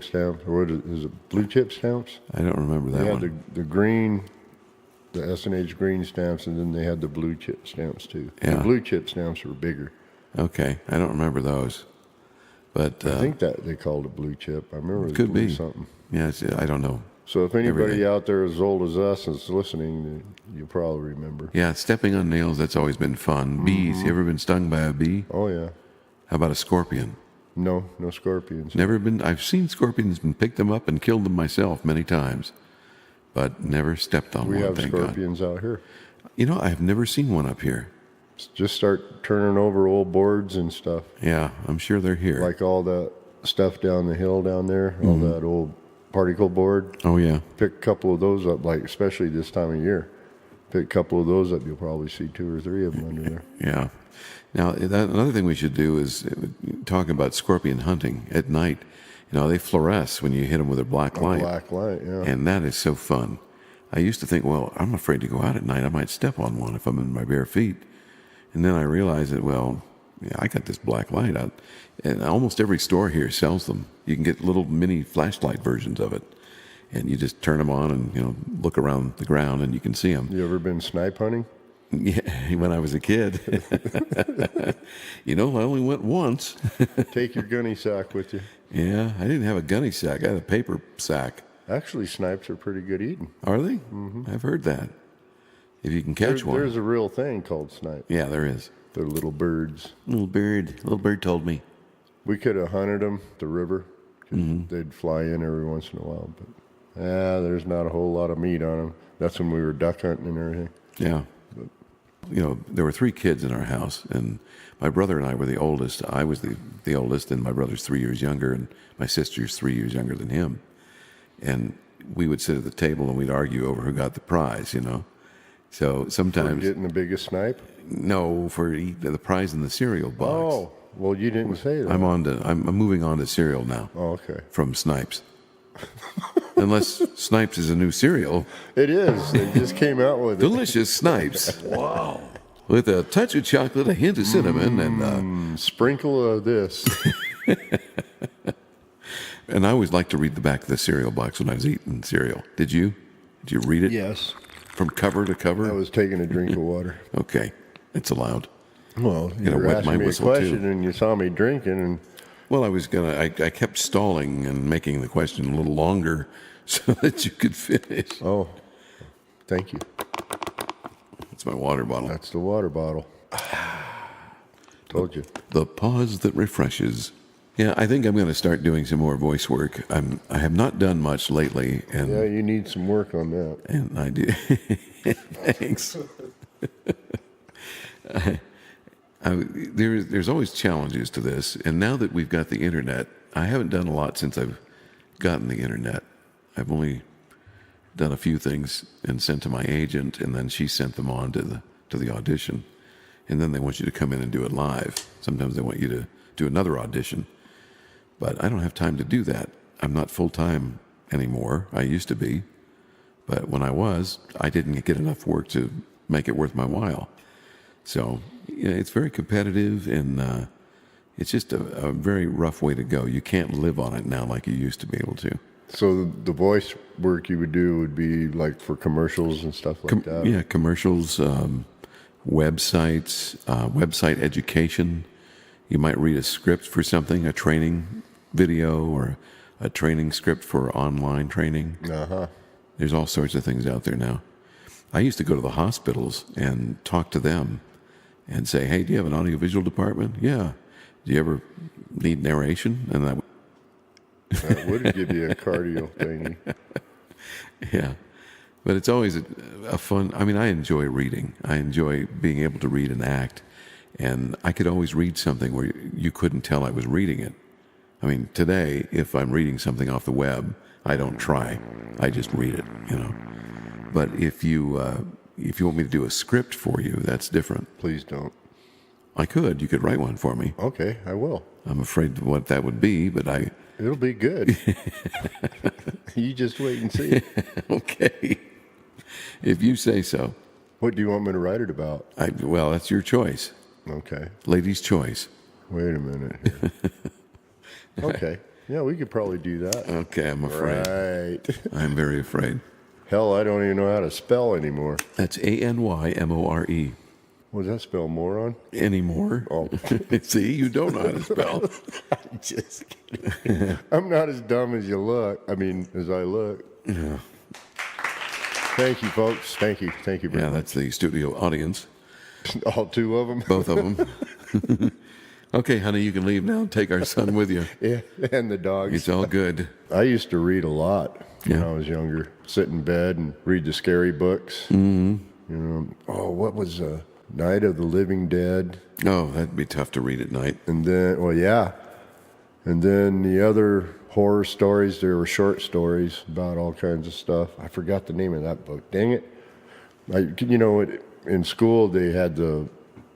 Speaker 3: stamps. Or what is it, blue chip stamps?
Speaker 1: I don't remember that
Speaker 3: They
Speaker 1: one.
Speaker 3: had the green, the S&H green stamps, and then they had the blue chip stamps too.
Speaker 1: Yeah.
Speaker 3: The blue chip stamps were bigger.
Speaker 1: Okay, I don't remember those. But
Speaker 3: I think that they called it blue chip. I remember it was
Speaker 1: could
Speaker 3: blue
Speaker 1: be
Speaker 3: something.
Speaker 1: Yeah, I don't know.
Speaker 3: So if anybody
Speaker 1: Everything.
Speaker 3: out there as old as us is listening, you'll probably remember.
Speaker 1: Yeah, stepping on nails, that's always been fun. Bees, you ever been stung by a bee?
Speaker 3: Oh, yeah.
Speaker 1: How about a scorpion?
Speaker 3: No scorpions.
Speaker 1: Never been. I've seen scorpions and picked them up and killed them myself many times, but never stepped on
Speaker 3: We
Speaker 1: one,
Speaker 3: have
Speaker 1: thank God.
Speaker 3: scorpions out here.
Speaker 1: You know, I've never seen one up here.
Speaker 3: Just start turning over old boards and stuff.
Speaker 1: Yeah, I'm sure they're here.
Speaker 3: Like all that stuff down the hill down there, all that old particle board.
Speaker 1: Oh, yeah.
Speaker 3: Pick a couple of those up, like especially this time of year. Pick a couple of those up, you'll probably see 2 or 3 of them under there.
Speaker 1: Yeah. Now, another thing we should do is talk about scorpion hunting at night. You know, they fluoresce when you hit them with a black light.
Speaker 3: Black light, yeah.
Speaker 1: And that is so fun. I used to think, well, I'm afraid to go out at night. I might step on one if I'm in my bare feet. And then I realized that, well, yeah, I got this black light out. And almost every store here sells them. You can get little mini flashlight versions of it. And you just turn them on and, you know, look around the ground and you can see them.
Speaker 3: You ever been snipe hunting?
Speaker 1: Yeah, when I was a kid. You know, I only went once.
Speaker 3: Take your gunny sack with you.
Speaker 1: Yeah, I didn't have a gunny sack. I had a paper sack.
Speaker 3: Actually, snipes are pretty good eating.
Speaker 1: Are they? Mm-hmm. I've heard that. If you can catch one.
Speaker 3: There's a real thing called snipe.
Speaker 1: Yeah, there is.
Speaker 3: They're little birds.
Speaker 1: Little bird told me.
Speaker 3: We could have hunted them the river. 'Cause they'd fly in every once in a while, but there's not a whole lot of meat on them. That's when we were duck hunting and everything.
Speaker 1: Yeah. You know, there were 3 kids in our house, and my brother and I were the oldest. I was the oldest, and my brother's 3 years younger, and my sister's 3 years younger than him. And we would sit at the table and we'd argue over who got the prize, you know. So
Speaker 3: For
Speaker 1: sometimes,
Speaker 3: getting the biggest snipe?
Speaker 1: no, for the prize in the cereal box.
Speaker 3: Oh, well, you didn't say that.
Speaker 1: I'm moving on to cereal now
Speaker 3: Oh, okay.
Speaker 1: from Snipes. Unless Snipes is a new cereal.
Speaker 3: It is. They just came out with it.
Speaker 1: Delicious Snipes. Wow. With a touch of chocolate, a hint of cinnamon, and
Speaker 3: Sprinkle of this.
Speaker 1: I always liked to read the back of the cereal box when I was eating cereal. Did you? Did you read it?
Speaker 3: Yes.
Speaker 1: From cover to cover?
Speaker 3: I was taking a drink of water.
Speaker 1: Okay. It's allowed.
Speaker 3: Well, you
Speaker 1: Gonna
Speaker 3: were
Speaker 1: wet
Speaker 3: asking
Speaker 1: my
Speaker 3: me a
Speaker 1: whistle,
Speaker 3: question
Speaker 1: too.
Speaker 3: and you saw me drinking, and
Speaker 1: Well, I kept stalling and making the question a little longer so that you could finish.
Speaker 3: oh, thank you.
Speaker 1: It's my water bottle.
Speaker 3: That's the water bottle. Told you.
Speaker 1: The pause that refreshes. Yeah, I think I'm going to start doing some more voice work. I have not done much lately, and
Speaker 3: Yeah, you need some work on that.
Speaker 1: and I do. Thanks. There's always challenges to this, and now that we've got the internet, I haven't done a lot since I've gotten the internet. I've only done a few things and sent to my agent, and then she sent them on to the audition, and then they want you to come in and do it live. Sometimes they want you to do another audition, but I don't have time to do that. I'm not full time anymore. I used to be, but when I was, I didn't get enough work to make it worth my while. So it's very competitive, and it's just a very rough way to go. You can't live on it now like you used to be able to.
Speaker 3: So the voice work you would do would be like for commercials and stuff like that?
Speaker 1: Yeah, commercials, websites, website education. You might read a script for something, a training video, or a training script for online training.
Speaker 3: Uh-huh.
Speaker 1: There's all sorts of things out there now. I used to go to the hospitals and talk to them and say, "Hey, do you have an audiovisual department?" "Yeah." "Do you ever need narration?" And
Speaker 3: That would give you a cardio thingy.
Speaker 1: yeah. But it's always a fun. I mean, I enjoy reading. I enjoy being able to read and act, and I could always read something where you couldn't tell I was reading it. I mean, today, if I'm reading something off the web, I don't try. I just read it, you know. But if you want me to do a script for you, that's different.
Speaker 3: Please don't.
Speaker 1: I could. You could write one for me.
Speaker 3: Okay, I will.
Speaker 1: I'm afraid what that would be, but
Speaker 3: It'll be good. You just wait and see.
Speaker 1: okay. If you say so.
Speaker 3: What do you want me to write it about?
Speaker 1: Well, that's your choice.
Speaker 3: Okay.
Speaker 1: Lady's choice.
Speaker 3: Wait a minute here. Okay. Yeah, we could probably do that.
Speaker 1: Okay, I'm afraid.
Speaker 3: Right.
Speaker 1: I'm very afraid.
Speaker 3: Hell, I don't even know how to spell anymore.
Speaker 1: That's ANYMORE.
Speaker 3: What does that spell, moron?
Speaker 1: Anymore?
Speaker 3: Oh.
Speaker 1: See, you don't know how to spell.
Speaker 3: I'm just kidding. I'm not as dumb as you look. As I look.
Speaker 1: Yeah.
Speaker 3: Thank you, folks. Thank you. Thank you very
Speaker 1: Yeah,
Speaker 3: much.
Speaker 1: that's the studio audience.
Speaker 3: All two of them?
Speaker 1: Both of them. Okay, honey, you can leave now. Take our son with you.
Speaker 3: Yeah, and the dogs.
Speaker 1: It's all good.
Speaker 3: I used to read a lot when
Speaker 1: Yeah.
Speaker 3: I was younger. Sit in bed and read the scary books. Mm-hmm. You know, what was Night of the Living Dead?
Speaker 1: Oh, that'd be tough to read at night.
Speaker 3: And then, and then the other horror stories, there were short stories about all kinds of stuff. I forgot the name of that book. Dang it. In school, they had the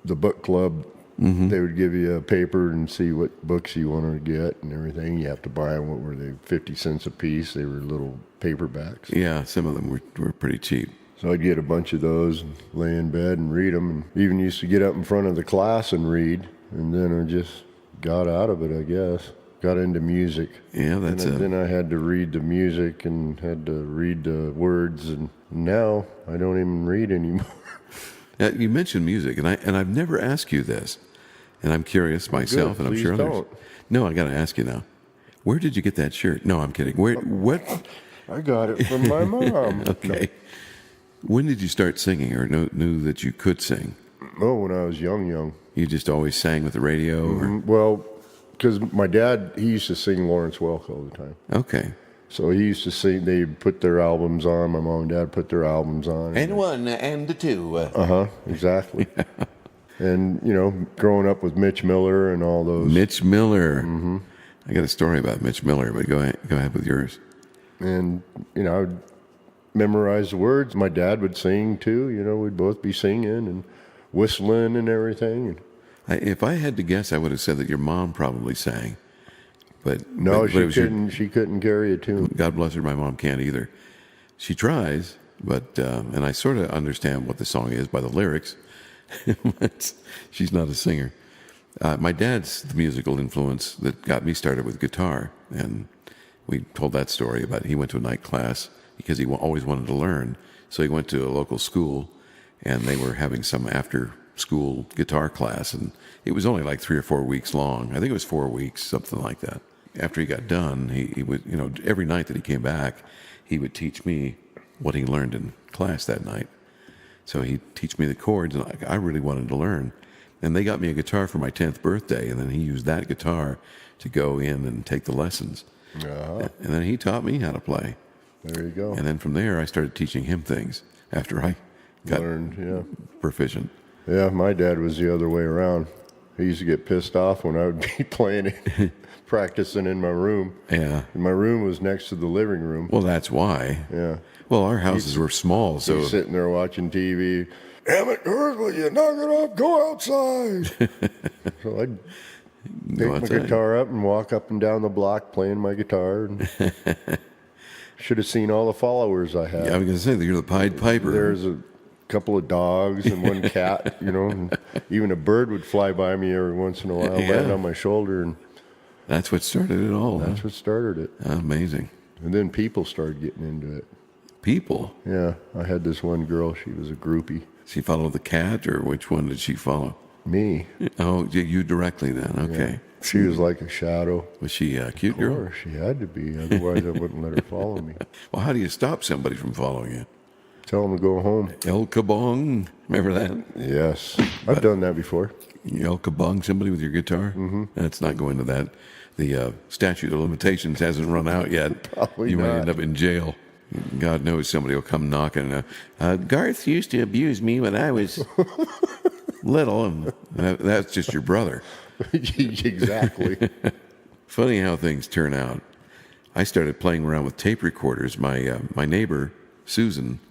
Speaker 3: book club. Mm-hmm. They would give you a paper and see what books you wanted to get and everything. You have to buy them. What were they? 50 cents a piece. They were little paperbacks.
Speaker 1: Yeah, some of them were pretty cheap.
Speaker 3: So I'd get a bunch of those and lay in bed and read them. And even used to get up in front of the class and read. And then I just got out of it, I guess. Got into music.
Speaker 1: Yeah, that's
Speaker 3: and then I had to read the music and had to read the words. And now I don't even read anymore.
Speaker 1: You mentioned music, and I've never asked you this, and I'm curious myself, and I'm
Speaker 3: Please
Speaker 1: sure others.
Speaker 3: don't.
Speaker 1: No, I got to ask you now. Where did you get that shirt? No, I'm kidding. What?
Speaker 3: I got it from my mom.
Speaker 1: Okay. When did you start singing, or knew that you could sing?
Speaker 3: Oh, when I was young.
Speaker 1: You just always sang with the radio, or
Speaker 3: Well, because my dad, he used to sing Lawrence Welk all the time.
Speaker 1: okay?
Speaker 3: So he used to sing, they'd put their albums on, my mom and dad put their albums on.
Speaker 1: And one and two.
Speaker 3: Exactly. And, growing up with Mitch Miller and all those.
Speaker 1: Mitch Miller. Mm-hmm. I got a story about Mitch Miller, but go ahead with yours.
Speaker 3: And, I would memorize the words. My dad would sing too, we'd both be singing and whistling and everything.
Speaker 1: If I had to guess, I would have said that your mom probably sang. But
Speaker 3: no,
Speaker 1: but it was
Speaker 3: she couldn't carry a tune.
Speaker 1: God bless her, my mom can't either. She tries, but and I sort of understand what the song is by the lyrics, but she's not a singer. My dad's the musical influence that got me started with guitar, and we told that story about he went to a night class because he always wanted to learn. So he went to a local school, and they were having some after-school guitar class, and it was only like 3 or 4 weeks long. I think it was 4 weeks, something like that. After he got done, he would, every night that he came back, he would teach me what he learned in class that night. So he'd teach me the chords, and I really wanted to learn. And they got me a guitar for my 10th birthday, and then he used that guitar to go in and take the lessons.
Speaker 3: Uh-huh.
Speaker 1: And then he taught me how to play.
Speaker 3: There you go.
Speaker 1: And then from there, I started teaching him things after I got proficient.
Speaker 3: Yeah, my dad was the other way around. He used to get pissed off when I would be playing it, practicing in my room.
Speaker 1: Yeah.
Speaker 3: And my room was next to the living room.
Speaker 1: Well, that's why.
Speaker 3: Yeah.
Speaker 1: Well, our houses were small, so
Speaker 3: He's sitting there watching TV. Emmett, will you knock it off? Go outside. So I'd pick my
Speaker 1: outside.
Speaker 3: guitar up and walk up and down the block playing my guitar. And should have seen all the followers I had.
Speaker 1: I was going to say that you're the Pied Piper.
Speaker 3: There's a couple of dogs and one cat, and even a bird would fly by me every once in a while, land on my shoulder, and
Speaker 1: That's what started it all.
Speaker 3: that's what started it.
Speaker 1: Amazing.
Speaker 3: And then people started getting into it.
Speaker 1: People.
Speaker 3: Yeah, I had this one girl, she was a groupie.
Speaker 1: She followed the cat, or which one did she follow?
Speaker 3: Me.
Speaker 1: Oh, you directly then. Okay.
Speaker 3: She was like a shadow.
Speaker 1: Was she a cute
Speaker 3: Of
Speaker 1: girl?
Speaker 3: course, she had to be, otherwise I wouldn't let her follow me.
Speaker 1: Well, how do you stop somebody from following you?
Speaker 3: Tell them to go home.
Speaker 1: El Kabong. Remember that?
Speaker 3: Yes, I've done that before.
Speaker 1: El Kabong, somebody with your guitar? Mm-hmm. That's not going to that. The statute of limitations hasn't run out yet.
Speaker 3: Probably
Speaker 1: you might
Speaker 3: not.
Speaker 1: end up in jail. God knows somebody will come knocking. Garth used to abuse me when I was little, and that's just your brother.
Speaker 3: Exactly.
Speaker 1: Funny how things turn out. I started playing around with tape recorders. My neighbor, Susan,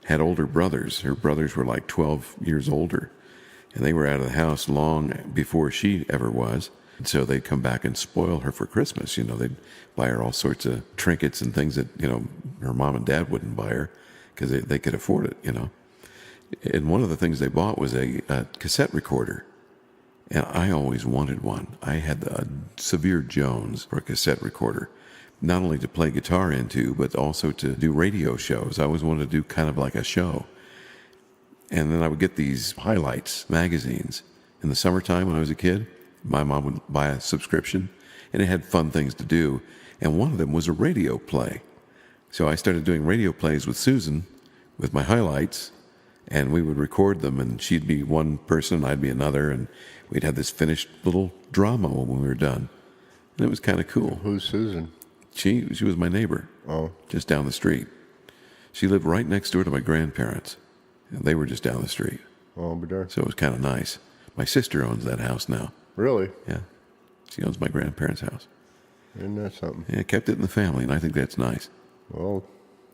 Speaker 1: had older brothers. Her brothers were like 12 years older, and they were out of the house long before she ever was. And so they'd come back and spoil her for Christmas. They'd buy her all sorts of trinkets and things that, her mom and dad wouldn't buy her because they could afford it, And one of the things they bought was a cassette recorder. And I always wanted one. I had the Severe Jones for a cassette recorder, not only to play guitar into, but also to do radio shows. I always wanted to do kind of like a show. And then I would get these highlights magazines. In the summertime when I was a kid, my mom would buy a subscription, and it had fun things to do. And one of them was a radio play. So I started doing radio plays with Susan, with my highlights, and we would record them, and she'd be one person, I'd be another, and we'd have this finished little drama when we were done. And it was kind of cool.
Speaker 3: Who's Susan?
Speaker 1: She was my neighbor, just down the street. She lived right next door to my grandparents, and they were just down the street.
Speaker 3: Oh, be darned.
Speaker 1: So it was kind of nice. My sister owns that house now.
Speaker 3: Really?
Speaker 1: Yeah. She owns my grandparents' house.
Speaker 3: Isn't that something?
Speaker 1: Yeah, kept it in the family, and I think that's nice.
Speaker 3: Well,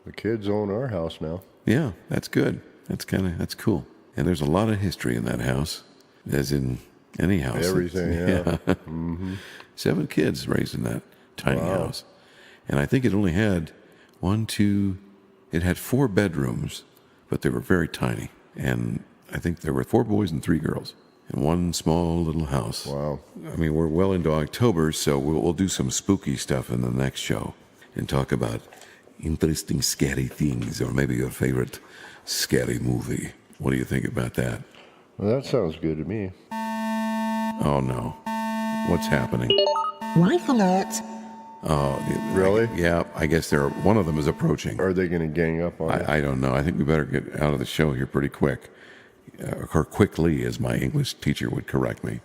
Speaker 3: the kids own our house now.
Speaker 1: Yeah, that's good. That's cool. And there's a lot of history in that house, as in any house.
Speaker 3: Everything, yeah. Mm-hmm.
Speaker 1: 7 kids raised in that tiny house. And I think it only had it had 4 bedrooms, but they were very tiny. And I think there were 4 boys and 3 girls in one small little house.
Speaker 3: Wow.
Speaker 1: I mean, we're well into October, so we'll do some spooky stuff in the next show and talk about interesting, scary things, or maybe your favorite scary movie. What do you think about that?
Speaker 3: Well, that sounds good to me.
Speaker 1: Oh, no. What's happening?
Speaker 2: Wife alert.
Speaker 1: Oh,
Speaker 3: Really?
Speaker 1: Yeah, I guess one of them is approaching.
Speaker 3: Are they going to gang up on you?
Speaker 1: I don't know. I think we better get out of the show here pretty quick. Or quickly, as my English teacher would correct me.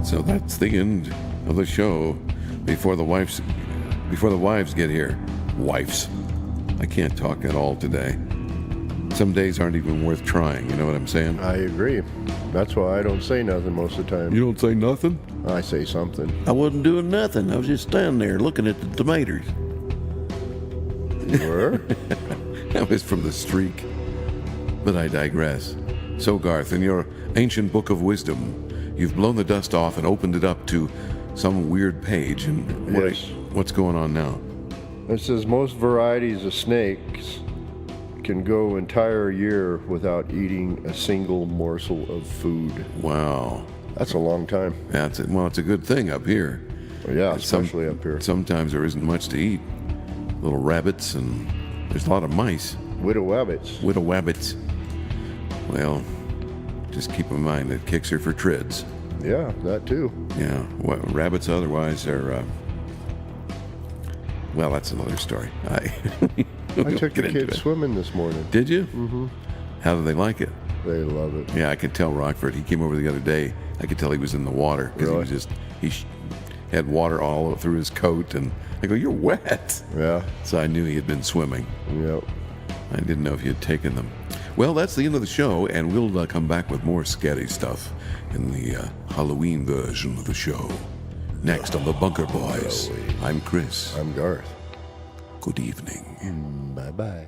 Speaker 1: So that's the end of the show before the wives get here. Wives. I can't talk at all today. Some days aren't even worth trying, you know what I'm saying?
Speaker 3: I agree. That's why I don't say nothing most of the time.
Speaker 1: You don't say nothing?
Speaker 3: I say something.
Speaker 1: I wasn't doing nothing. I was just standing there looking at the tomatoes.
Speaker 3: You were?
Speaker 1: That was from the streak. But I digress. So, Garth, in your ancient book of wisdom, you've blown the dust off and opened it up to some weird page. And
Speaker 3: Yes.
Speaker 1: what's going on now?
Speaker 3: It says most varieties of snakes can go entire year without eating a single morsel of food.
Speaker 1: Wow.
Speaker 3: That's a long time.
Speaker 1: It's a good thing up here.
Speaker 3: Well, yeah,
Speaker 1: Some-
Speaker 3: especially up here.
Speaker 1: Sometimes there isn't much to eat. Little rabbits, and there's a lot of mice.
Speaker 3: Widow wabbits.
Speaker 1: Widow wabbits. Well, just keep in mind that kicks are for trids.
Speaker 3: Yeah, that too.
Speaker 1: Yeah, rabbits otherwise are, well, that's another story.
Speaker 3: I
Speaker 1: We'll
Speaker 3: took
Speaker 1: get
Speaker 3: the
Speaker 1: into
Speaker 3: kids
Speaker 1: it.
Speaker 3: swimming this morning.
Speaker 1: Did you? Mm-hmm. How did they like it?
Speaker 3: They love it.
Speaker 1: Yeah, I could tell Rockford. He came over the other day. I could tell he was in the water because
Speaker 3: Really?
Speaker 1: he had water all through his coat, and I go, "You're wet."
Speaker 3: Yeah.
Speaker 1: So I knew he had been swimming.
Speaker 3: Yep.
Speaker 1: I didn't know if he had taken them. Well, that's the end of the show, and we'll come back with more scary stuff in the Halloween version of the show. Next on the Bunker Boys. I'm Chris.
Speaker 3: I'm Garth.
Speaker 1: Good evening.
Speaker 3: Bye-bye.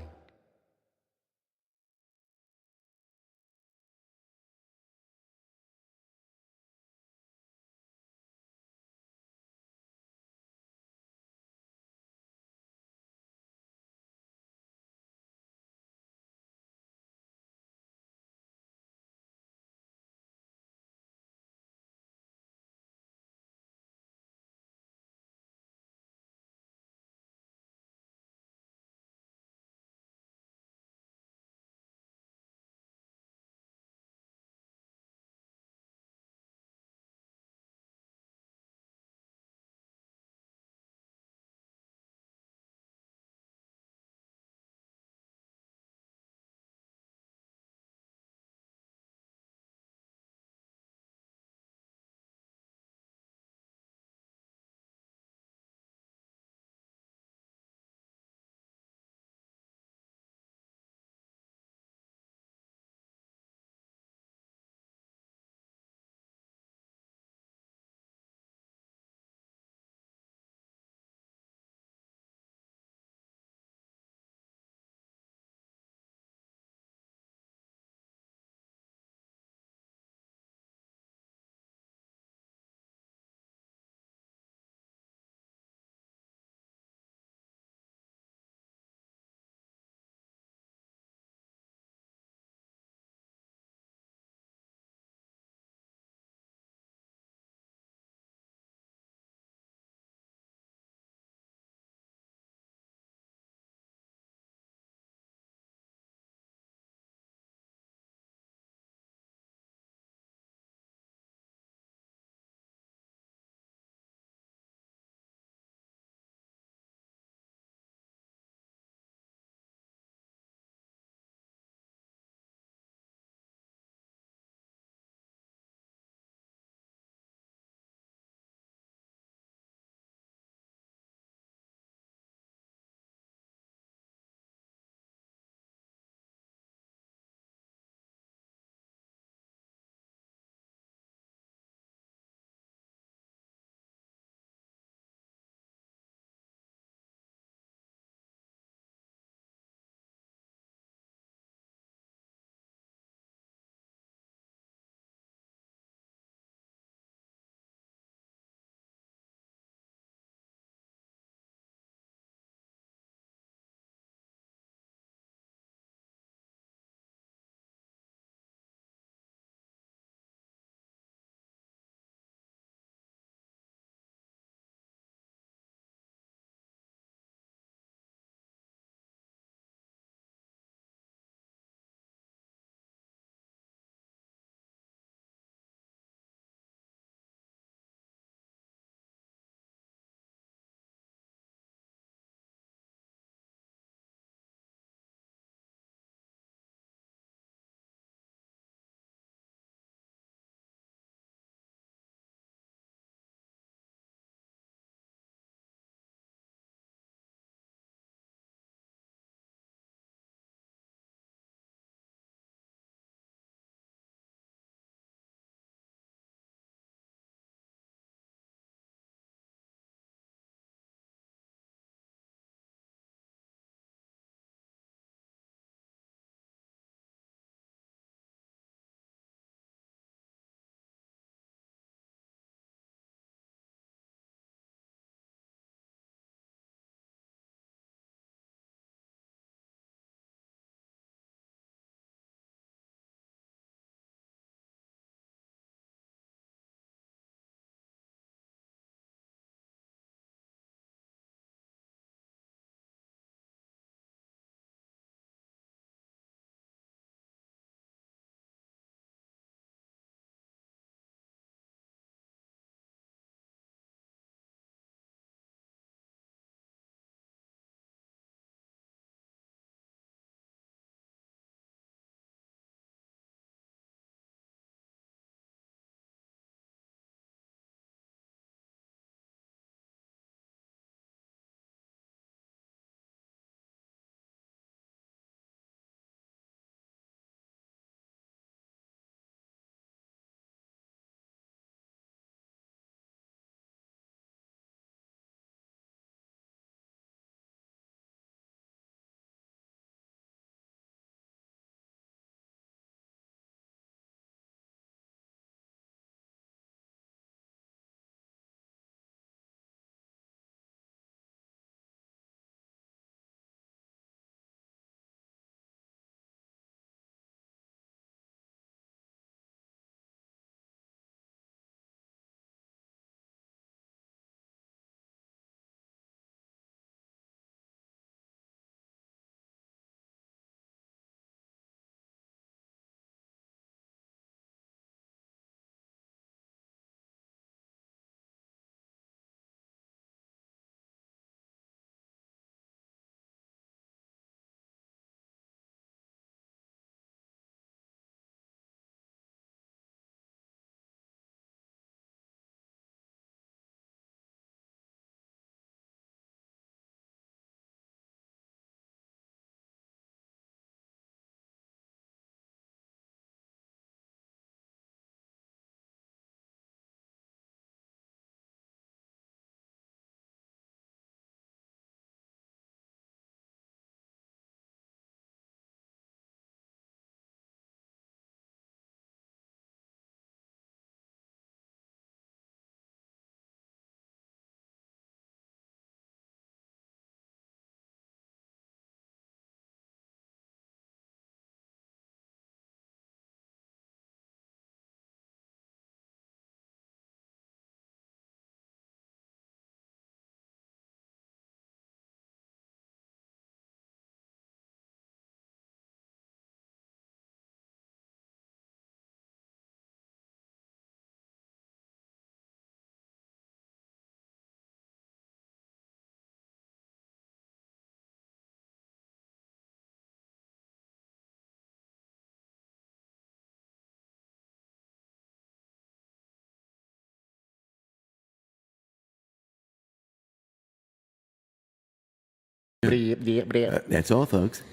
Speaker 2: Bleep, bleep, bleep.
Speaker 1: That's all, folks.